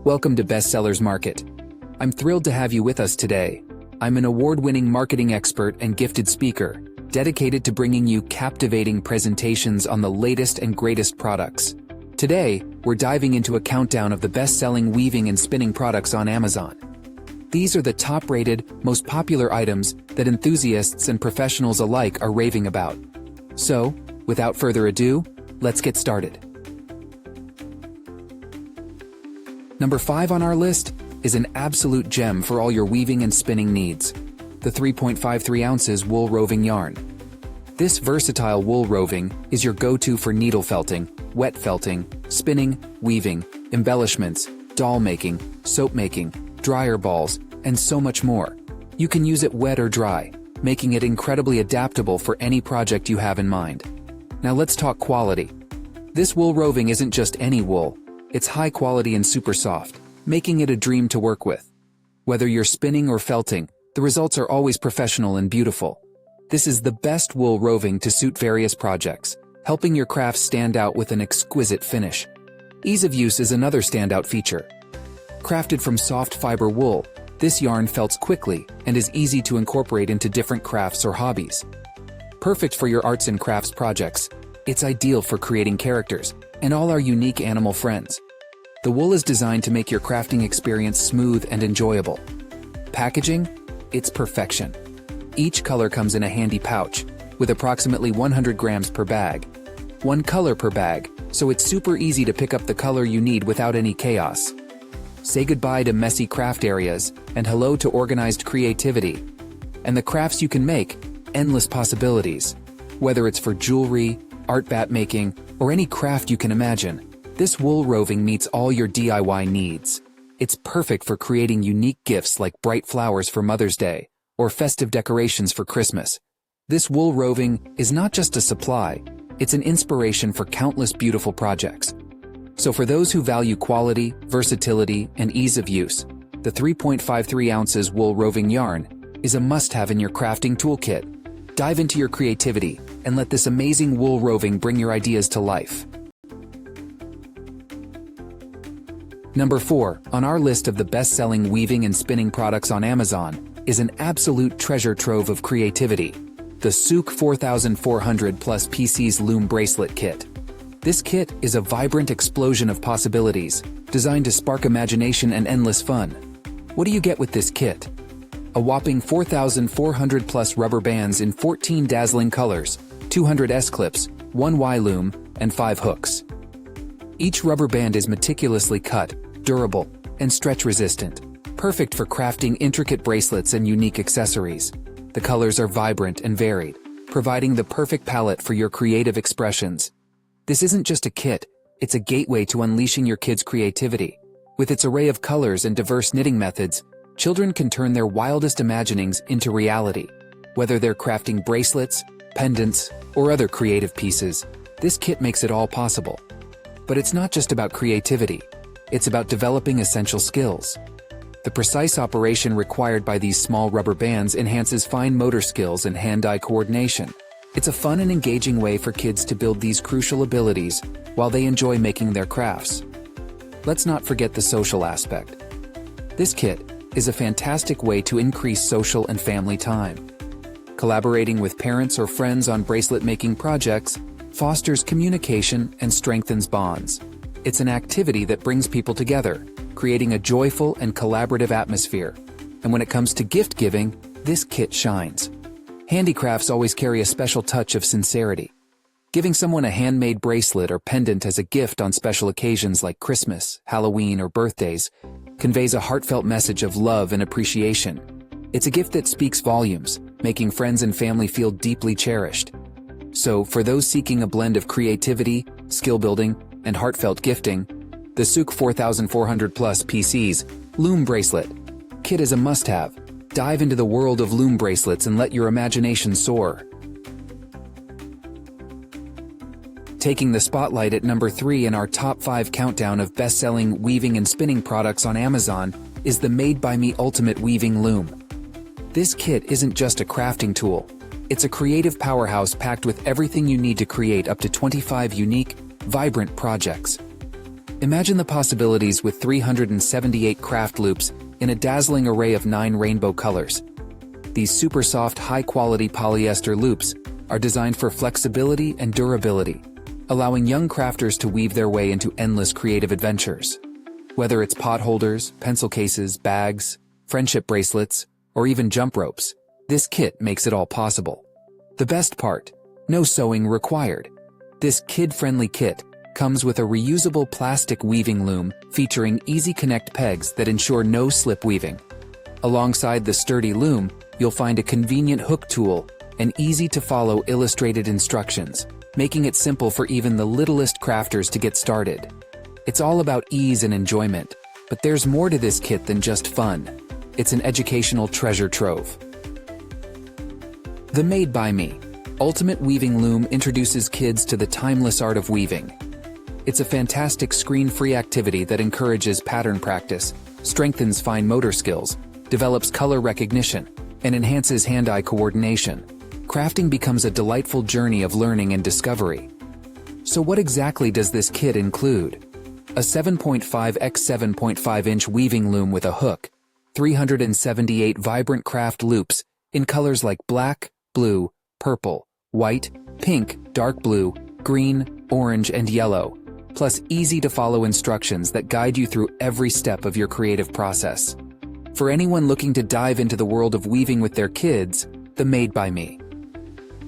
Welcome to Bestsellers Market. I'm thrilled to have you with us today. I'm an award-winning marketing expert and gifted speaker, dedicated to bringing you captivating presentations on the latest and greatest products. Today, we're diving into a countdown of the best-selling weaving and spinning products on Amazon. These are the top-rated, most popular items that enthusiasts and professionals alike are raving about. So, without further ado, let's get started. Number 5 on our list is an absolute gem for all your weaving and spinning needs, the 3.53 ounces wool roving yarn. This versatile wool roving is your go-to for needle felting, wet felting, spinning, weaving, embellishments, doll making, soap making, dryer balls, and so much more. You can use it wet or dry, making it incredibly adaptable for any project you have in mind. Now let's talk quality. This wool roving isn't just any wool. It's high quality and super soft, making it a dream to work with. Whether you're spinning or felting, the results are always professional and beautiful. This is the best wool roving to suit various projects, helping your craft stand out with an exquisite finish. Ease of use is another standout feature. Crafted from soft fiber wool, this yarn felts quickly and is easy to incorporate into different crafts or hobbies. Perfect for your arts and crafts projects, it's ideal for creating characters and all our unique animal friends. The wool is designed to make your crafting experience smooth and enjoyable. Packaging? It's perfection. Each color comes in a handy pouch, with approximately 100 grams per bag. One color per bag, so it's super easy to pick up the color you need without any chaos. Say goodbye to messy craft areas, and hello to organized creativity. And the crafts you can make, endless possibilities. Whether it's for jewelry, art bat making, or any craft you can imagine, this wool roving meets all your DIY needs. It's perfect for creating unique gifts like bright flowers for Mother's Day, or festive decorations for Christmas. This wool roving is not just a supply, it's an inspiration for countless beautiful projects. So for those who value quality, versatility, and ease of use, the 3.53 ounces wool roving yarn is a must-have in your crafting toolkit. Dive into your creativity and let this amazing wool roving bring your ideas to life. Number 4 on our list of the best-selling weaving and spinning products on Amazon is an absolute treasure trove of creativity, the Souk 4400 plus PC's Loom Bracelet Kit. This kit is a vibrant explosion of possibilities, designed to spark imagination and endless fun. What do you get with this kit? A whopping 4,400 plus rubber bands in 14 dazzling colors, 200 S-clips, 1 Y-loom, and 5 hooks. Each rubber band is meticulously cut, durable, and stretch-resistant, perfect for crafting intricate bracelets and unique accessories. The colors are vibrant and varied, providing the perfect palette for your creative expressions. This isn't just a kit, it's a gateway to unleashing your kids' creativity. With its array of colors and diverse knitting methods, children can turn their wildest imaginings into reality. Whether they're crafting bracelets, pendants, or other creative pieces, this kit makes it all possible. But it's not just about creativity, it's about developing essential skills. The precise operation required by these small rubber bands enhances fine motor skills and hand-eye coordination. It's a fun and engaging way for kids to build these crucial abilities while they enjoy making their crafts. Let's not forget the social aspect. This kit is a fantastic way to increase social and family time. Collaborating with parents or friends on bracelet-making projects fosters communication and strengthens bonds. It's an activity that brings people together, creating a joyful and collaborative atmosphere. And when it comes to gift giving, this kit shines. Handicrafts always carry a special touch of sincerity. Giving someone a handmade bracelet or pendant as a gift on special occasions like Christmas, Halloween, or birthdays conveys a heartfelt message of love and appreciation. It's a gift that speaks volumes, making friends and family feel deeply cherished. So, for those seeking a blend of creativity, skill building, and heartfelt gifting, the Souk 4400 plus PC's Loom Bracelet Kit is a must-have. Dive into the world of loom bracelets and let your imagination soar. Taking the spotlight at number 3 in our top 5 countdown of best-selling weaving and spinning products on Amazon is the Made by Me Ultimate Weaving Loom. This kit isn't just a crafting tool. It's a creative powerhouse packed with everything you need to create up to 25 unique, vibrant projects. Imagine the possibilities with 378 craft loops in a dazzling array of 9 rainbow colors. These super soft, high-quality polyester loops are designed for flexibility and durability, allowing young crafters to weave their way into endless creative adventures. Whether it's potholders, pencil cases, bags, friendship bracelets, or even jump ropes, this kit makes it all possible. The best part: no sewing required. This kid-friendly kit comes with a reusable plastic weaving loom featuring easy connect pegs that ensure no slip weaving. Alongside the sturdy loom, you'll find a convenient hook tool and easy-to-follow illustrated instructions, making it simple for even the littlest crafters to get started. It's all about ease and enjoyment, but there's more to this kit than just fun. It's an educational treasure trove. The Made by Me Ultimate Weaving Loom introduces kids to the timeless art of weaving. It's a fantastic screen-free activity that encourages pattern practice, strengthens fine motor skills, develops color recognition, and enhances hand-eye coordination. Crafting becomes a delightful journey of learning and discovery. So what exactly does this kit include? A 7.5 x 7.5 inch weaving loom with a hook, 378 vibrant craft loops in colors like black, blue, purple, white, pink, dark blue, green, orange, and yellow, plus easy-to-follow instructions that guide you through every step of your creative process. For anyone looking to dive into the world of weaving with their kids, the Made by Me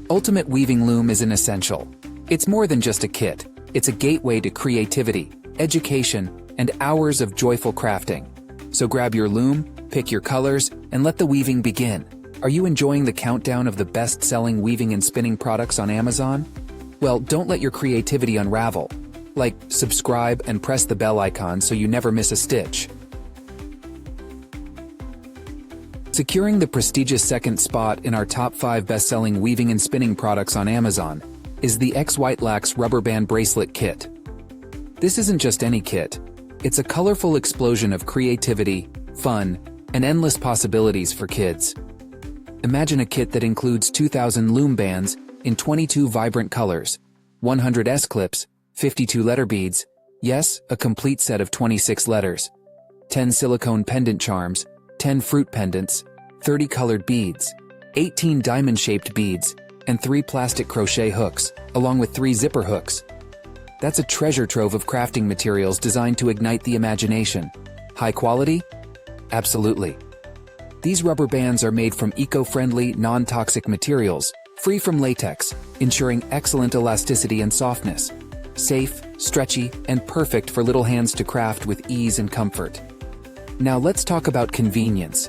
Ultimate Weaving Loom is an essential. It's more than just a kit. It's a gateway to creativity, education, and hours of joyful crafting. So grab your loom, pick your colors, and let the weaving begin. Are you enjoying the countdown of the best-selling weaving and spinning products on Amazon? Well, don't let your creativity unravel. Like, subscribe, and press the bell icon so you never miss a stitch. Securing the prestigious second spot in our top 5 best-selling weaving and spinning products on Amazon is the XYTLAX Rubber Band Bracelet Kit. This isn't just any kit. It's a colorful explosion of creativity, fun, and endless possibilities for kids. Imagine a kit that includes 2,000 loom bands in 22 vibrant colors, 100 S-clips, 52 letter beads, yes, a complete set of 26 letters, 10 silicone pendant charms, 10 fruit pendants, 30 colored beads, 18 diamond-shaped beads, and 3 plastic crochet hooks, along with 3 zipper hooks. That's a treasure trove of crafting materials designed to ignite the imagination. High quality? Absolutely. These rubber bands are made from eco-friendly, non-toxic materials, free from latex, ensuring excellent elasticity and softness. Safe, stretchy, and perfect for little hands to craft with ease and comfort. Now let's talk about convenience.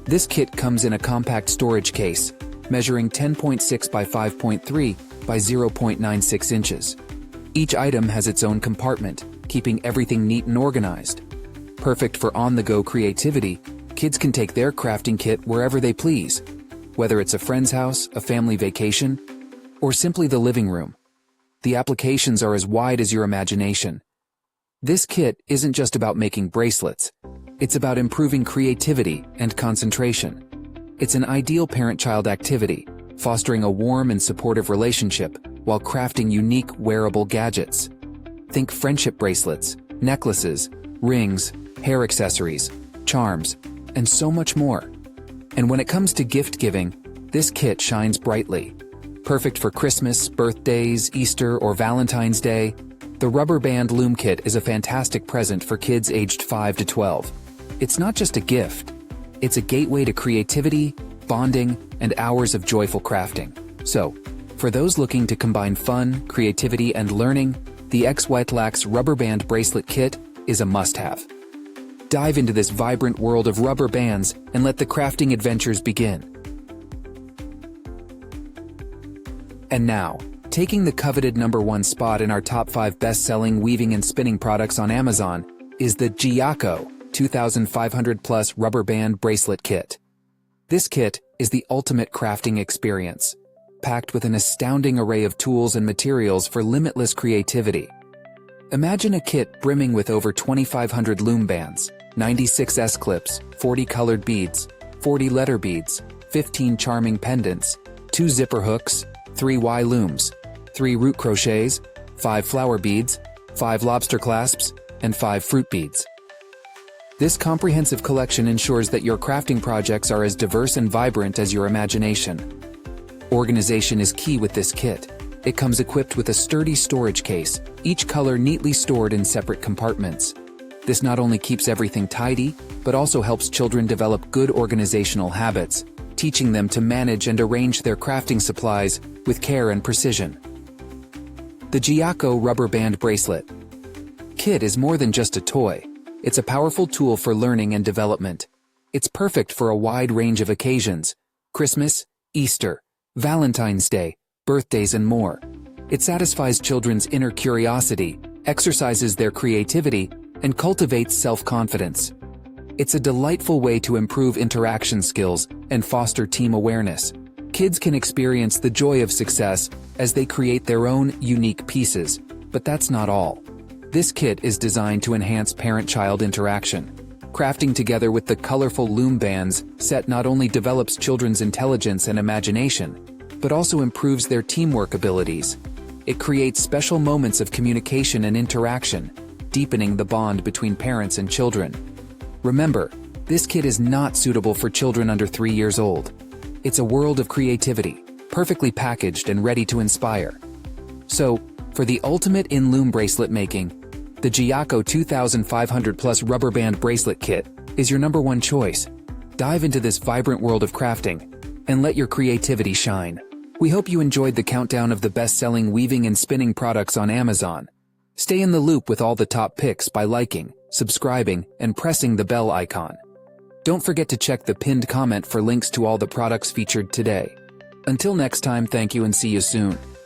This kit comes in a compact storage case, measuring 10.6 by 5.3 by 0.96 inches. Each item has its own compartment, keeping everything neat and organized. Perfect for on-the-go creativity, kids can take their crafting kit wherever they please, whether it's a friend's house, a family vacation, or simply the living room. The applications are as wide as your imagination. This kit isn't just about making bracelets. It's about improving creativity and concentration. It's an ideal parent-child activity, fostering a warm and supportive relationship while crafting unique wearable gadgets. Think friendship bracelets, necklaces, rings, hair accessories, charms, and so much more. And when it comes to gift giving, this kit shines brightly. Perfect for Christmas, birthdays, Easter, or Valentine's Day, the Rubber Band Loom Kit is a fantastic present for kids aged 5 to 12. It's not just a gift. It's a gateway to creativity, bonding, and hours of joyful crafting. So, for those looking to combine fun, creativity, and learning, the XYTLAX Rubber Band Bracelet Kit is a must-have. Dive into this vibrant world of rubber bands and let the crafting adventures begin. And now, taking the coveted #1 spot in our top 5 best-selling weaving and spinning products on Amazon is the JIYAKO 2500 Plus Rubber Band Bracelet Kit. This kit is the ultimate crafting experience, packed with an astounding array of tools and materials for limitless creativity. Imagine a kit brimming with over 2,500 loom bands, 96 S-clips, 40 colored beads, 40 letter beads, 15 charming pendants, 2 zipper hooks, 3 Y looms, 3 root crochets, 5 flower beads, 5 lobster clasps, and 5 fruit beads. This comprehensive collection ensures that your crafting projects are as diverse and vibrant as your imagination. Organization is key with this kit. It comes equipped with a sturdy storage case, each color neatly stored in separate compartments. This not only keeps everything tidy, but also helps children develop good organizational habits, teaching them to manage and arrange their crafting supplies with care and precision. The JIYAKO Rubber Band Bracelet Kit is more than just a toy. It's a powerful tool for learning and development. It's perfect for a wide range of occasions: Christmas, Easter, Valentine's Day, birthdays, and more. It satisfies children's inner curiosity, exercises their creativity, and cultivates self-confidence. It's a delightful way to improve interaction skills and foster team awareness. Kids can experience the joy of success as they create their own unique pieces, but that's not all. This kit is designed to enhance parent-child interaction. Crafting together with the colorful Loom bands set not only develops children's intelligence and imagination, but also improves their teamwork abilities. It creates special moments of communication and interaction, deepening the bond between parents and children. Remember, this kit is not suitable for children under 3 years old. It's a world of creativity, perfectly packaged and ready to inspire. So, for the ultimate in loom bracelet making, the JIYAKO 2500 Plus Rubber Band Bracelet Kit is your #1 choice. Dive into this vibrant world of crafting and let your creativity shine. We hope you enjoyed the countdown of the best-selling weaving and spinning products on Amazon. Stay in the loop with all the top picks by liking, subscribing, and pressing the bell icon. Don't forget to check the pinned comment for links to all the products featured today. Until next time, thank you and see you soon.